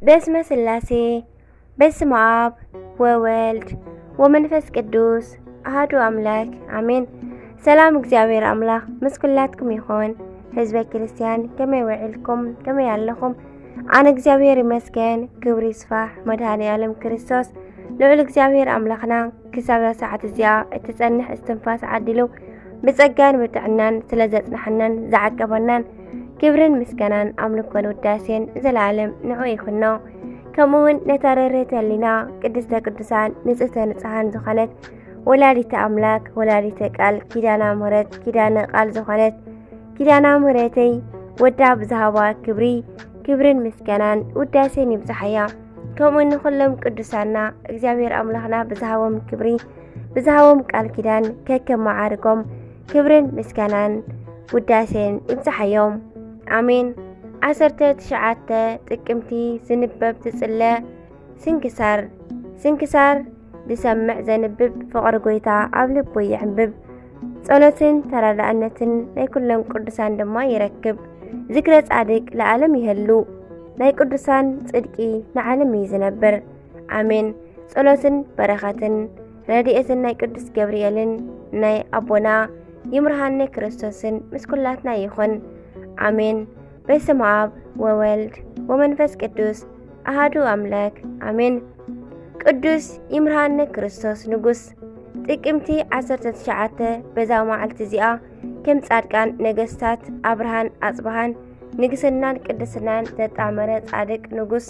በስመ ስላሴ በስመ አብ ወወልድ ወመንፈስ ቅዱስ አሐዱ አምላክ አሜን። ሰላም እግዚአብሔር አምላክ ምስ ኩላትኩም ይኹን። ህዝበ ክርስቲያን ከመይ ውዕልኩም ከመይ ኣለኹም? አነ እግዚአብሔር ይመስገን። ክብሪ ይስፋሕ መድኃኔ ዓለም ክርስቶስ ልዑል እግዚአብሔር አምላኽና ክሳብ ሰዓት እዚኣ እትጸንሕ እስትንፋስ ዓዲሉ ብጸጋን ብጥዕናን ስለ ዘጽናሕናን ዝዓቀበናን ክብርን ምስጋናን አምልኮን ውዳሴን ዘላለም ንዑ ይኹኖ። ከምኡውን ነታረርት ህሊና ቅድስተ ቅዱሳን ንጽሕተ ንጽሓን ዝኾነት ወላዲተ አምላክ ወላዲተ ቃል ኪዳነ ምሕረት ኪዳነ ቃል ዝኾነት ኪዳነ ምሕረተይ ወዳ ብዝሃባ ክብርን ምስጋናን ውዳሴን ይብዛሕያ። ከምኡውን ንኹሎም ቅዱሳና እግዚአብሔር አምላኽና ብዝሃቦም ክብሪ ብዝሃቦም ቃል ኪዳን ከከም ማዓርጎም ክብርን ምስጋናን ውዳሴን ይብዛሕዮም አሜን። 19 ጥቅምቲ ዝንበብ ትጽለ ስንክሳር ዝሰምዕ ዘንብብ ፍቕሪ ጎይታ ኣብ ልቡ ይሕንብብ። ጸሎትን ተራዳእነትን ናይ ኩሎም ቅዱሳን ድማ ይረክብ። ዝክረ ጻድቅ ለዓለም ይህሉ ናይ ቅዱሳን ጽድቂ ንዓለም እዩ ዝነብር አሜን። ጸሎትን በረኸትን ረድኤትን ናይ ቅዱስ ገብርኤልን ናይ አቦና ይምርሃነ ክርስቶስን ምስ ኩላትና ይኹን አሜን። በስመ አብ ወወልድ ወመንፈስ ቅዱስ አሐዱ አምላክ አሜን። ቅዱስ ይምርሃነ ክርስቶስ ንጉስ ጥቅምቲ 19 በዛ መዓልቲ እዚኣ ከም ጻድቃን ነገስታት አብርሃን አጽብሃን ንግስናን ቅድስናን ዘጣመረ ጻድቅ ንጉስ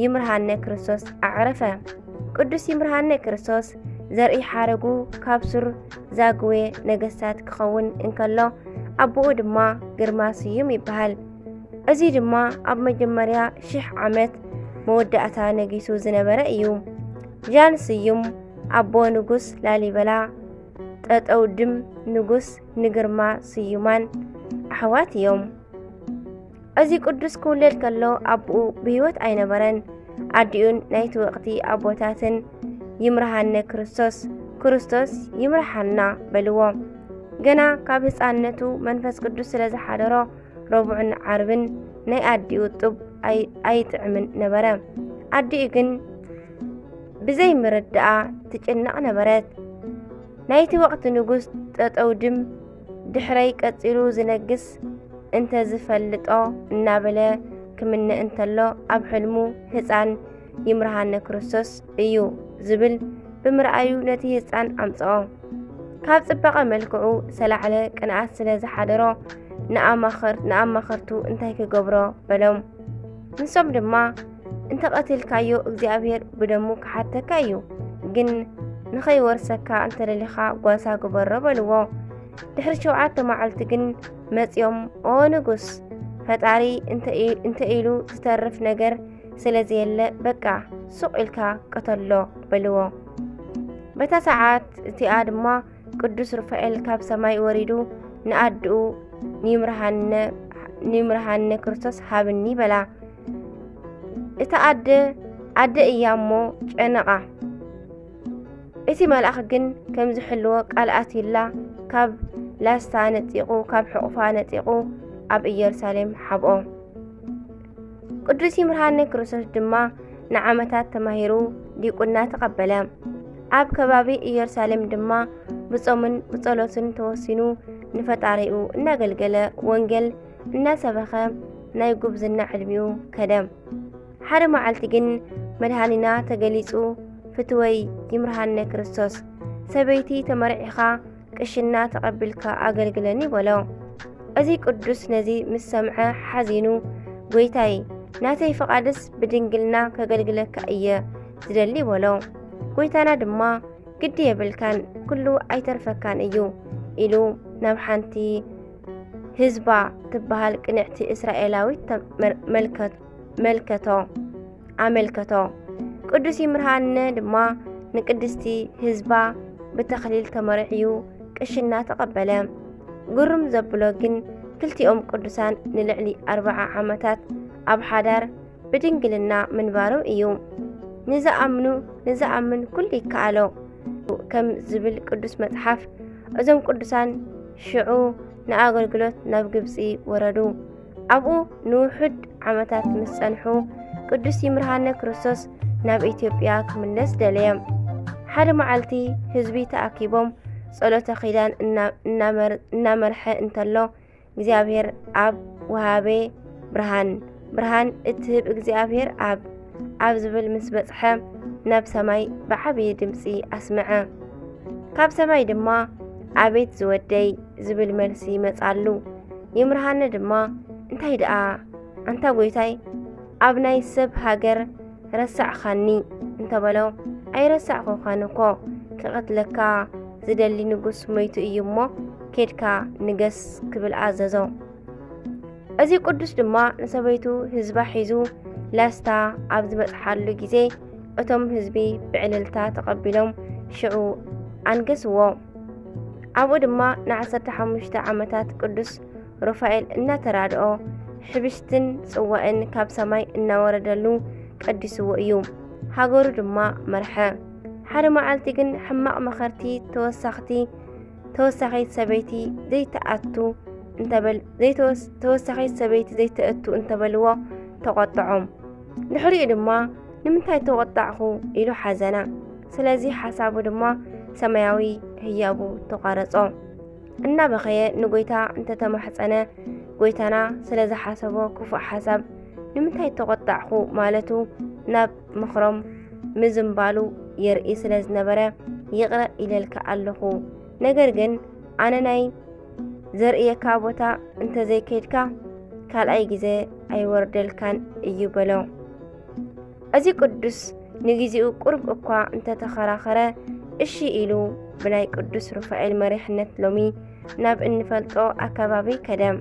ይምርሃነ ክርስቶስ አዕረፈ። ቅዱስ ይምርሃነ ክርስቶስ ዘርኢ ሓረጉ ካብ ሱር ዛግዌ ነገስታት ክኸውን እንከሎ አብኡ ድማ ግርማ ስዩም ይበሃል። እዚ ድማ ኣብ መጀመርያ 1000 ዓመት መወዳእታ ነጊሱ ዝነበረ እዩ። ጃን ስዩም አቦ ንጉስ ላሊበላ ጠጠው ድም ንጉስ ንግርማ ስዩማን ኣሕዋት እዮም። እዚ ቅዱስ ክውለድ ከሎ አብኡ ብህይወት ኣይነበረን። ኣዲኡን ናይቲ ወቕቲ ኣቦታትን ይምርሃነ ክርስቶስ ይምርሃና በልዎ። ገና ካብ ህፃነቱ መንፈስ ቅዱስ ስለ ዝሓደሮ ረቡዕን ዓርብን ናይ ኣዲኡ ጡብ ኣይጥዕምን ነበረ። ኣዲኡ ግን ብዘይ ምርድኣ ትጭነቕ ነበረት። ናይቲ ወቕቲ ንጉስ ጠጠው ድም ድሕረይ ቀፂሉ ዝነግስ እንተ ዝፈልጦ እናበለ ክምነ እንተሎ ኣብ ሕልሙ ህፃን ይምርሃነ ክርስቶስ እዩ ዝብል ብምርኣዩ ነቲ ህፃን ኣምጽኦ። ካብ ጽባቐ መልክዑ ሰላዕለ ቅንኣት ስለ ዝሓደሮ ንኣማኸርቱ እንታይ ክገብሮ በሎም። ንሶም ድማ እንተቐትልካዮ እግዚአብሔር ብደሙ ክሓተካ እዩ፣ ግን ንኸይወርሰካ እንተደሊኻ ጓሳ ግበሮ በልዎ። ድሕሪ 7 መዓልቲ ግን መጺኦም ኦ ንጉስ ፈጣሪ እንተ ኢሉ ዝተርፍ ነገር ስለዘየለ በቃ ሱቕ ኢልካ ቀተሎ በልዎ። በታ ሰዓት እቲኣ ድማ ቅዱስ ሩፋኤል ካብ ሰማይ ወሪዱ ንኣድኡ ይምርሃነ ክርስቶስ ሃብኒ በላ። እታ ኣደ እያ እሞ ጨነቓ። እቲ መልኣኽ ግን ከም ዝሕልዎ ቃል ኣትዩላ ካብ ላስታ ነጢቑ ካብ ሕቑፋ ነጢቑ ኣብ ኢየሩሳሌም ሓብኦ። ቅዱስ ይምርሃነ ክርስቶስ ድማ ንዓመታት ተማሂሩ ዲቁና ተቐበለ። ኣብ ከባቢ ኢየሩሳሌም ድማ ብጾምን ብጸሎትን ተወሲኑ ንፈጣሪኡ እናገልገለ ወንጌል እናሰበኸ ናይ ጉብዝና ዕድሚኡ ከደም። ሓደ መዓልቲ ግን መድኃኒና ተገሊጹ ፍትወይ ይምርሃነ ክርስቶስ ሰበይቲ ተመርዒኻ ቅሽና ተቐቢልካ ኣገልግለኒ በሎ። እዚ ቅዱስ ነዚ ምስ ሰምዐ ሓዚኑ ጎይታይ ናተይ ፈቓድስ ብድንግልና ከገልግለካ እየ ዝደሊ በሎ። ጎይታና ድማ ግዲ የብልካን ኩሉ ኣይተርፈካን እዩ ኢሉ ናብ ሓንቲ ህዝባ ትበሃል ቅንዕቲ እስራኤላዊት ኣመልከቶ። ቅዱስ ይምርሃነ ድማ ንቅድስቲ ህዝባ ብተኽሊል ተመርዒዩ ቅሽና ተቐበለ። ግሩም ዘብሎ ግን ክልቲኦም ቅዱሳን ንልዕሊ 40 ዓመታት ኣብ ሓዳር ብድንግልና ምንባሮም እዩ። ንዝኣምን ኩሉ ይከኣሎ ከም ዝብል ቅዱስ መጽሓፍ እዞም ቅዱሳን ሽዑ ንኣገልግሎት ናብ ግብፂ ወረዱ። ኣብኡ ንውሑድ ዓመታት ምስ ጸንሑ ቅዱስ ይምርሃነ ክርስቶስ ናብ ኢትዮጵያ ክምለስ ደልየ ሓደ መዓልቲ ህዝቢ ተኣኪቦም ጸሎተ ኺዳን እናመርሐ እንተሎ እግዚአብሔር ኣብ ወሃቤ ብርሃን እትህብ እግዚአብሔር ኣብ ዝብል ምስ በጽሐ ናብ ሰማይ ብዓብይ ድምፂ ኣስመዐ ካብ ሰማይ ድማ ኣቤት ዝወደይ ዝብል መልሲ ይመጻሉ ይምርሃነ ድማ እንታይ ደኣ አንታ ጎይታይ ኣብ ናይ ሰብ ሃገር ረሳዕኻኒ እንተበሎ ኣይረሳዕኹኻንኮ ክቐትለካ ዝደሊ ንጉስ ሞይቱ እዩ እሞ ኬድካ ንገስ ክብል ኣዘዞ እዚ ቅዱስ ድማ ንሰበይቱ ህዝባ ሒዙ ላስታ ኣብ ዝበጽሓሉ ጊዜ እቶም ህዝቢ ብዕልልታ ተቐቢሎም ሽዑ አንገስዎ ኣብኡ ድማ ን15 ዓመታት ቅዱስ ሩፋኤል እናተራድኦ ሕብሽትን ጽዋእን ካብ ሰማይ እናወረደሉ ቀዲስዎ እዩ ሃገሩ ድማ መርሐ ሓደ መዓልቲ ግን ሕማቕ መኸርቲ ተወሳኺት ሰበይቲ ዘይተእቱ እንተበልዎ ተቆጥዖም ድሕሪኡ ድማ ንምንታይ ተቆጣዕኹ ኢሉ ሓዘና ስለዚ ሓሳቡ ድማ ሰማያዊ ህያቡ ተቋረጾ እናበኸየ ንጎይታ እንተተማሕፀነ ጎይታና ስለዚ ሓሰቦ ክፉእ ሓሳብ ንምንታይ ተቆጣዕኹ ማለቱ ናብ ምኽሮም ምዝምባሉ የርኢ ስለ ዝነበረ ይቕረ ኢለልካ ኣለኹ ነገር ግን ኣነ ናይ ዘርእየካ ቦታ እንተዘይከድካ ካልኣይ ጊዜ ኣይወርደልካን እዩ በሎ እዚ ቅዱስ ንግዚኡ ቁርብ እኳ እንተተኸራኸረ እሺ ኢሉ ብናይ ቅዱስ ሩፋኤል መሪሕነት ሎሚ ናብ እንፈልጦ ኣከባቢ ከደም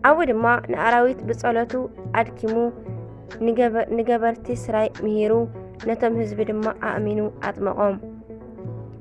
ኣብኡ ድማ ንኣራዊት ብጸሎቱ ኣድኪሙ ንገበርቲ ስራይ ምሂሩ ነቶም ህዝቢ ድማ ኣእሚኑ ኣጥመቖም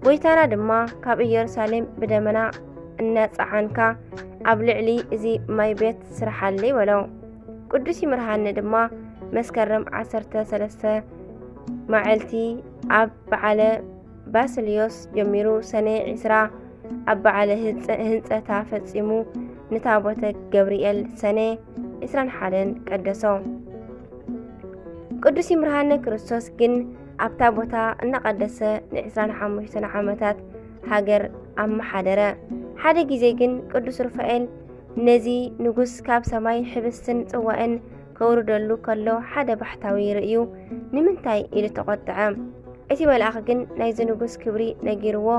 ጎይታና ድማ ካብ ኢየሩሳሌም ብደመና እናጸዓንካ ኣብ ልዕሊ እዚ ማይ ቤት ስራሓለይ ወሎ ቅዱስ ይምርሃነ ድማ መስከረም 13 መዓልቲ ኣብ በዓለ ባስልዮስ ጀሚሩ ሰኔ 20 ኣብ በዓለ ህንጸታ ፈጺሙ ንታቦተ ገብርኤል ሰኔ 21 ቀደሶ ቅዱስ ይምርሃነ ክርስቶስ ግን ኣብታ ቦታ እናቀደሰ ን25 ዓመታት ሃገር ኣመሓደረ ሓደ ጊዜ ግን ቅዱስ ሩፋኤል ነዚ ንጉስ ካብ ሰማይ ሕብስትን ጽዋእን ከውርደሉ ከሎ ሓደ ባሕታዊ ርእዩ ንምንታይ ኢሉ ተቆጥዐ እቲ መልአኽ ግን ናይዚ ንጉስ ክብሪ ነጊርዎ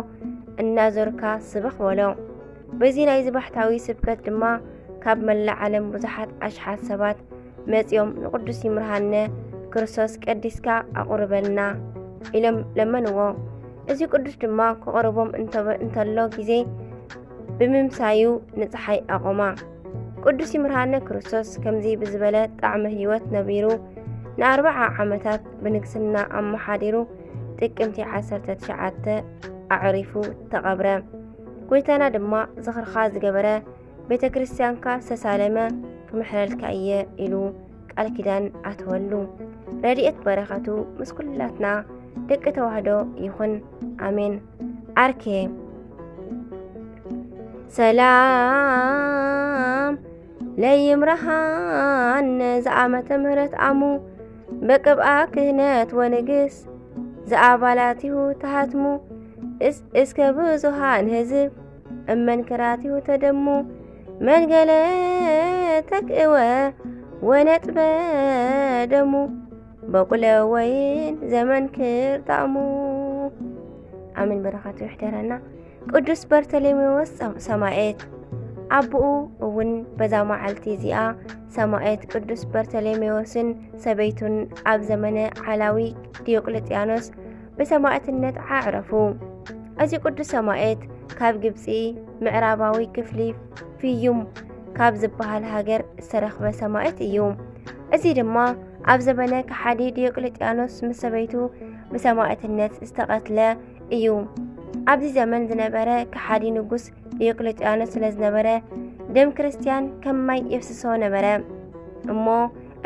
እናዞርካ ስበኽ በሎ በዚ ናይዚ ባሕታዊ ስብከት ድማ ካብ መላእ ዓለም ብዙሓት ኣሽሓት ሰባት መጺኦም ንቅዱስ ይምርሃነ ክርስቶስ ቀዲስካ ኣቁርበልና ኢሎም ለመንዎ እዚ ቅዱስ ድማ ከቕርቦም እንተሎ ጊዜ ብምምሳዩ ንፀሓይ ኣቆማ ቅዱስ ይምርሃነ ክርስቶስ ከምዚ ብዝበለ ጣዕመ ህይወት ነቢሩ ን40 ዓመታት ብንግስና ኣመሓዲሩ ጥቅምቲ 19 ኣዕሪፉ ተቐብረ ጎይታና ድማ ዝኽርኻ ዝገበረ ቤተ ክርስቲያንካ ዝተሳለመ ክምሕለልካ እየ ኢሉ ቃል ኪዳን ኣትወሉ ረድኤት በረኸቱ ምስ ኩላትና ደቂ ተዋህዶ ይኹን ኣሜን ኣርኬ ሰላም ለይምርሃነ ዘዓመተ ምህረት አሙ በቅብአ ክህነት ወንግስ ዘአባላቲሁ ተሃትሙ እስከ ብዙሃን ህዝብ እመንከራቲሁ ተደሙ መንገለ ተክእወ ወነጥበ ደሙ በቁለ ወይን ዘመንክር ጣዕሙ አሜን በረኻቱ ይሕደረና ቅዱስ በርተሎሜዎስ ሰማዕት አብኡ እውን በዛ መዓልቲ እዚኣ ሰማዕት ቅዱስ በርተሎሜዎስን ሰበይቱን ኣብ ዘመነ ዓላዊ ዲዮቅልጥያኖስ በሰማዕትነት ዓዕረፉ እዚ ቅዱስ ሰማዕት ካብ ግብፂ ምዕራባዊ ክፍሊ ፊዩም ካብ ዝበሃል ሃገር ዝተረኽበ ሰማዕት እዩ እዚ ድማ ኣብ ዘመነ ከሓዲ ዲዮቅልጥያኖስ ምስ ሰበይቱ በሰማዕትነት ዝተቐትለ እዩ ኣብዚ ዘመን ዝነበረ ከሓዲ ንጉስ ዲዮቅልጥያኖስ ስለዝነበረ ደም ክርስቲያን ከማይ የፍስሶ ነበረ እሞ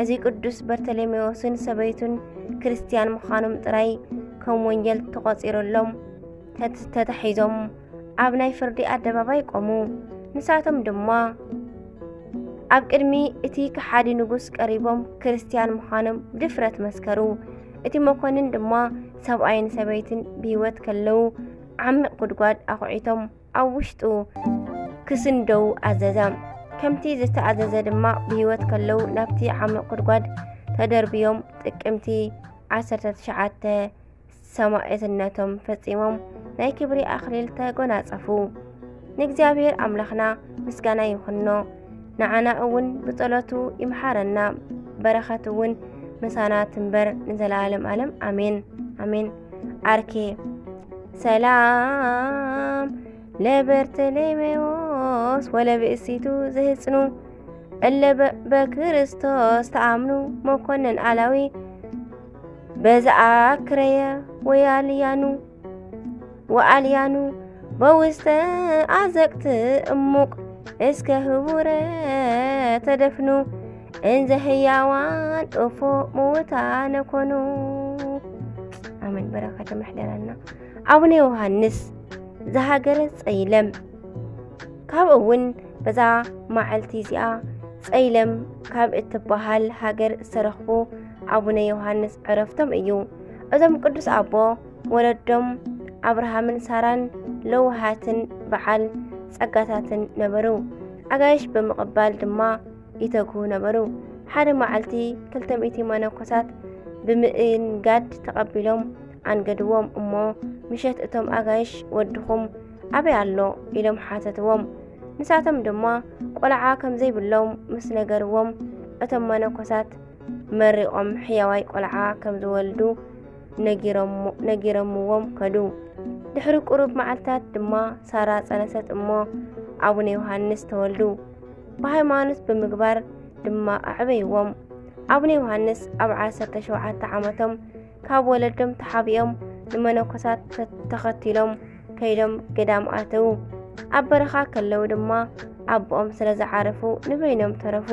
እዚ ቅዱስ በርተሎሜዎስን ሰበይቱን ክርስቲያን ምዃኖም ጥራይ ከም ወንጀል ተቆፂሩሎም ተተሒዞም ኣብ ናይ ፍርዲ ኣደባባይ ቆሙ ንሳቶም ድማ ኣብ ቅድሚ እቲ ከሓዲ ንጉስ ቀሪቦም ክርስቲያን ምዃኖም ብድፍረት መስከሩ። እቲ መኮንን ድማ ሰብኣይን ሰበይትን ብሂወት ከለው ዓሚቕ ጉድጓድ ኣኹዒቶም ኣብ ውሽጡ ክስንደው ኣዘዘ። ከምቲ ዝተኣዘዘ ድማ ብሂወት ከለው ናብቲ ዓሚቕ ጉድጓድ ተደርብዮም ጥቅምቲ 19 ሰማዕትነቶም ፈጺሞም ናይ ክብሪ ኣኽሊል ተጎናጸፉ። ንእግዚኣብሔር ኣምላኽና ምስጋና ይኹኖ። ንዓና እውን ብጸሎቱ ይምሓረና፣ በረኸት እውን ምሳና ትንበር ንዘላለም ዓለም ኣሜን ኣሜን። ኣርኬ ሰላም ለበርተሌሜዎስ ወለብእሲቱ ዝህጽኑ እለ በክርስቶስ ተኣምኑ መኮንን ኣላዊ በዛኣክረየ ወአልያኑ በውስተ አዘቅት እሙቅ እስከ ህቡረ ተደፍኑ እንዘ ህያዋን እፎ ሙታነ ኮኑ። አሜን። በረከተ መሕደራና አቡነ ዮሐንስ ዘሃገረ ጸይለም ካብ እውን በዛ ማዓልቲ እዚኣ ጸይለም ካብ እትበሃል ሃገር ዝተረኽቡ አቡነ ዮሐንስ ዕረፍቶም እዩ። እዞም ቅዱስ አቦ ወለዶም አብርሃምን ሳራን ለውሃትን በዓል ጸጋታትን ነበሩ። አጋይሽ በመቀባል ድማ ይተጉ ነበሩ። ሓደ መዓልቲ 200 መነኮሳት ብምእንጋድ ተቀቢሎም አንገድዎም እሞ ምሸት እቶም አጋይሽ ወድኹም ኣበይ ኣሎ ኢሎም ሓተትዎም። ንሳቶም ድማ ቆልዓ ከም ዘይብሎም ምስ ነገርዎም እቶም መነኮሳት መሪቆም ሕያዋይ ቆልዓ ከም ዝወልዱ ነጊረምዎም ከዱ። ድሕሪ ቁሩብ መዓልታት ድማ ሳራ ጸነሰት እሞ አቡነ ዮሐንስ ተወልዱ። ብሃይማኖት ብምግባር ድማ ኣዕበይዎም። አቡነ ዮሐንስ ኣብ 17 ዓመቶም ካብ ወለዶም ተሓቢኦም ንመነኮሳት ተኸቲሎም ከይዶም ገዳም ኣተው። ኣብ በረኻ ከለው ድማ ኣቦኦም ስለ ዝዓረፉ ንበይኖም ተረፉ።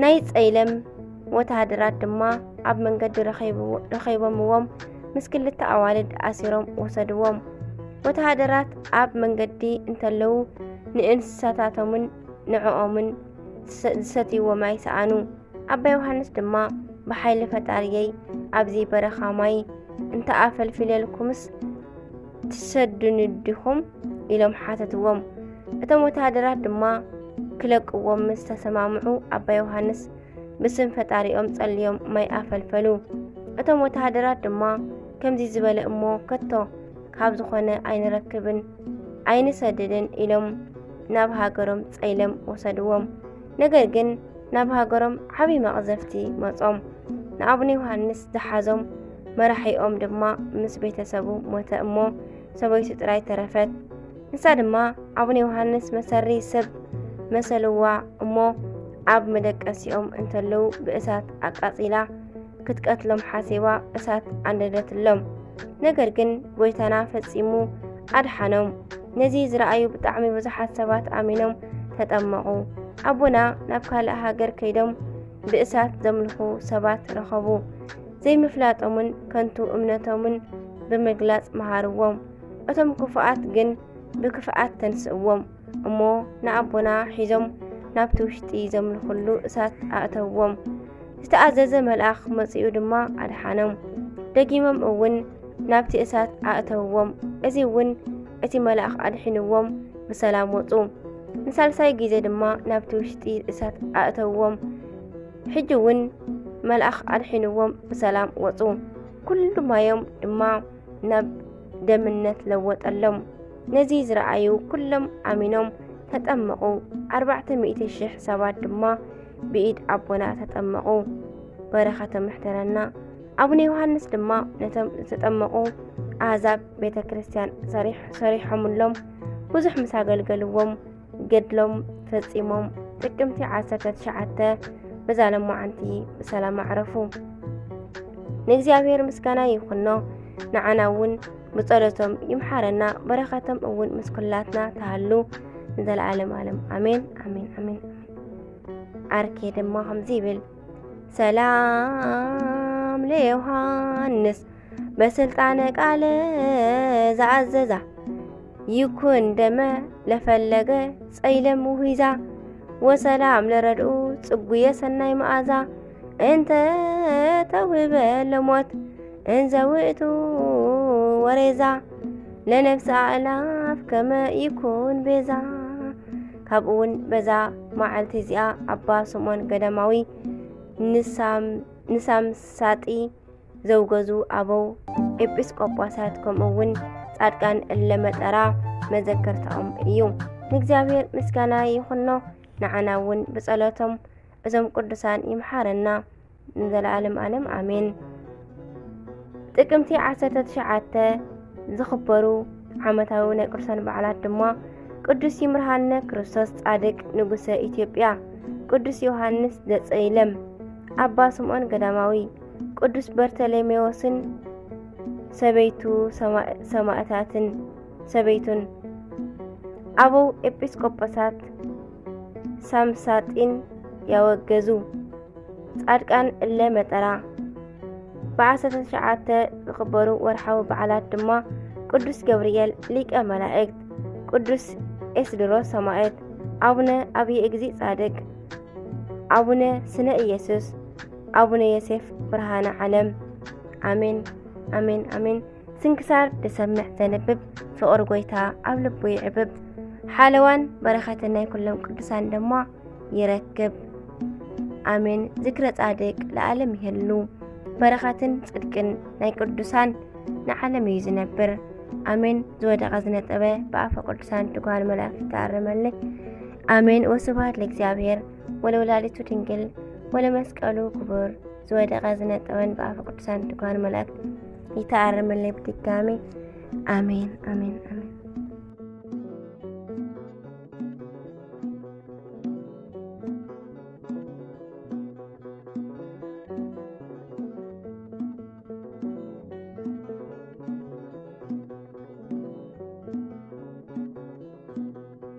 ናይ ጸይለም ወታደራት ድማ ኣብ መንገዲ ረኸይቦምዎም ምስ ክልተ ኣዋልድ ኣሲሮም ወሰድዎም። ወታደራት ኣብ መንገዲ እንተለው ንእንስሳታቶምን ንዕኦምን ዝሰትይዎ ማይ ሰኣኑ። ኣባ ዮሐንስ ድማ ብሓይሊ ፈጣሪየይ ኣብዚ በረኻ ማይ እንተኣፈልፊለልኩምስ ትሰድንዲኹም ኢሎም ሓተትዎም። እቶም ወታደራት ድማ ክለቅዎም ምስ ተሰማምዑ ኣባ ዮሐንስ ብስም ፈጣሪኦም ጸልዮም ማይ ኣፈልፈሉ። እቶም ወታደራት ድማ ከምዚ ዝበለ እሞ ከቶ ካብ ዝኾነ ኣይንረክብን ኣይንሰድድን ኢሎም ናብ ሃገሮም ጸይለም ወሰድዎም። ነገር ግን ናብ ሃገሮም ዓብይ መቕዘፍቲ መጾም። ንአቡነ ዮሐንስ ዝሓዞም መራሒኦም ድማ ምስ ቤተሰቡ ሞተ እሞ ሰበይቱ ጥራይ ተረፈት። ንሳ ድማ አቡነ ዮሐንስ መሰሪ ሰብ መሰልዋ እሞ ኣብ መደቀሲኦም እንተለው ብእሳት አቃጺላ ክትቀትሎም ሓሲባ እሳት አንደደትሎም። ነገር ግን ጎይታና ፈጺሙ ኣድሓኖም። ነዚ ዝረአዩ ብጣዕሚ ብዙሓት ሰባት ኣሚኖም ተጠመቁ። ኣቦና ናብ ካልእ ሃገር ከይዶም ብእሳት ዘምልኹ ሰባት ረኸቡ። ዘይምፍላጦምን ከንቱ እምነቶምን ብምግላጽ መሃርዎም። እቶም ክፉኣት ግን ብክፍኣት ተንስእዎም እሞ ንኣቦና ሒዞም ናብቲ ውሽጢ ዘምልኹሉ እሳት ኣእተውዎም። ዝተኣዘዘ መልአኽ መጺኡ ድማ ኣድሓኖም። ደጊሞም እውን ናብቲ እሳት ኣእተውዎም። እዚ እውን እቲ መልአኽ ኣድሒንዎም ብሰላም ወጹ። ንሳልሳይ ግዜ ድማ ናብቲ ውሽጢ እሳት ኣእተውዎም። ሕጂ እውን መልአኽ ኣድሒንዎም ብሰላም ወጹ። ኩሉ ማዮም ድማ ናብ ደምነት ለወጠሎም። ነዚ ዝረአዩ ኩሎም ኣሚኖም ተጠመቁ። 400,000 ሰባት ድማ ብኢድ ኣቦና ተጠመቁ። በረኸተ ምሕደረና። አቡነ ዮሐንስ ድማ ነቶም ዝተጠመቁ ኣሕዛብ ቤተ ክርስቲያን ሰሪሖምሎም ብዙሕ ምስ ኣገልገልዎም ገድሎም ፈጺሞም ጥቅምቲ 19 በዛለም መዓንቲ ብሰላም ኣዕረፉ። ንእግዚኣብሔር ምስጋና ይኹኖ። ንዓና እውን ብጸሎቶም ይምሓረና፣ በረኸቶም እውን ምስ ኩላትና ተሃሉ ንዘለዓለም ዓለም ኣሜን ኣሜን ኣሜን። ኣርኬ ድማ ከምዚ ይብል ሰላም ለዮሐንስ በስልጣነ ቃለ ዘአዘዛ ይኩን ደመ ለፈለገ ጸይለም ውሂዛ وسلام لردؤ صقوية سناي مآزا انت توهب لموت ان زوئتو وريزا لنفس أعلاف كما يكون بيزا كابون بزا معلتي زيا أبا سمون قدماوي نسام ساتي زوجزو أبو إبسكوباسات كمون صادقان اللي مترا مذكرتهم إيوم نجزاوير مسكانا يخنو نعناون بصلاتهم إذا قدسان يمحرنا نزل عالم آمين ጥቅምቲ 19 ዝኽበሩ ዓመታዊ ናይ ቅዱሳን በዓላት ድማ ቅዱስ ይምርሃነ ክርስቶስ ጻድቅ ንጉሰ ኢትዮጵያ፣ ቅዱስ ዮሐንስ ዘጸይለም፣ አባ ስምዖን ገዳማዊ፣ ቅዱስ በርተሎሜዎስን ሰበይቱ ሰማዕታትን ሰበይቱን፣ አበው ኤጲስቆጶሳት ሳምሳጢን ያወገዙ ጻድቃን እለ መጠራ ب19 ዝኽበሩ ወርሓዊ በዓላት ድማ ቅዱስ ገብርኤል ሊቀ መላእክት፣ ቅዱስ ኤስድሮስ ሰማዕት፣ አቡነ አብየ እግዚእ ጻድቅ፣ አቡነ ስነ ኢየሱስ፣ አቡነ ዮሴፍ ብርሃነ ዓለም። አሜን አሜን አሜን። ስንክሳር ድሰምዕ ዘንብብ ፍቅር ጎይታ ኣብ ልቡ ይዕብብ ሓለዋን በረኸትን ናይ ኩሎም ቅዱሳን ድማ ይረክብ። አሜን። ዝክረ ጻድቅ ለዓለም ይህሉ በረኸትን ጽድቅን ናይ ቅዱሳን ንዓለም እዩ ዝነብር። አሜን። ዝወደቐ ዝነጠበ ብኣፈ ቅዱሳን ትጓል መላእክት ተኣርመሊ። አሜን። ወስብሐት ለእግዚአብሔር ወለወላዲቱ ድንግል ወለመስቀሉ ክቡር። ዝወደቐ ዝነጠበን ብኣፈ ቅዱሳን ትጓል መላእክት ይተኣርመሊ ብድጋሚ። አሜን አሜን አሜን።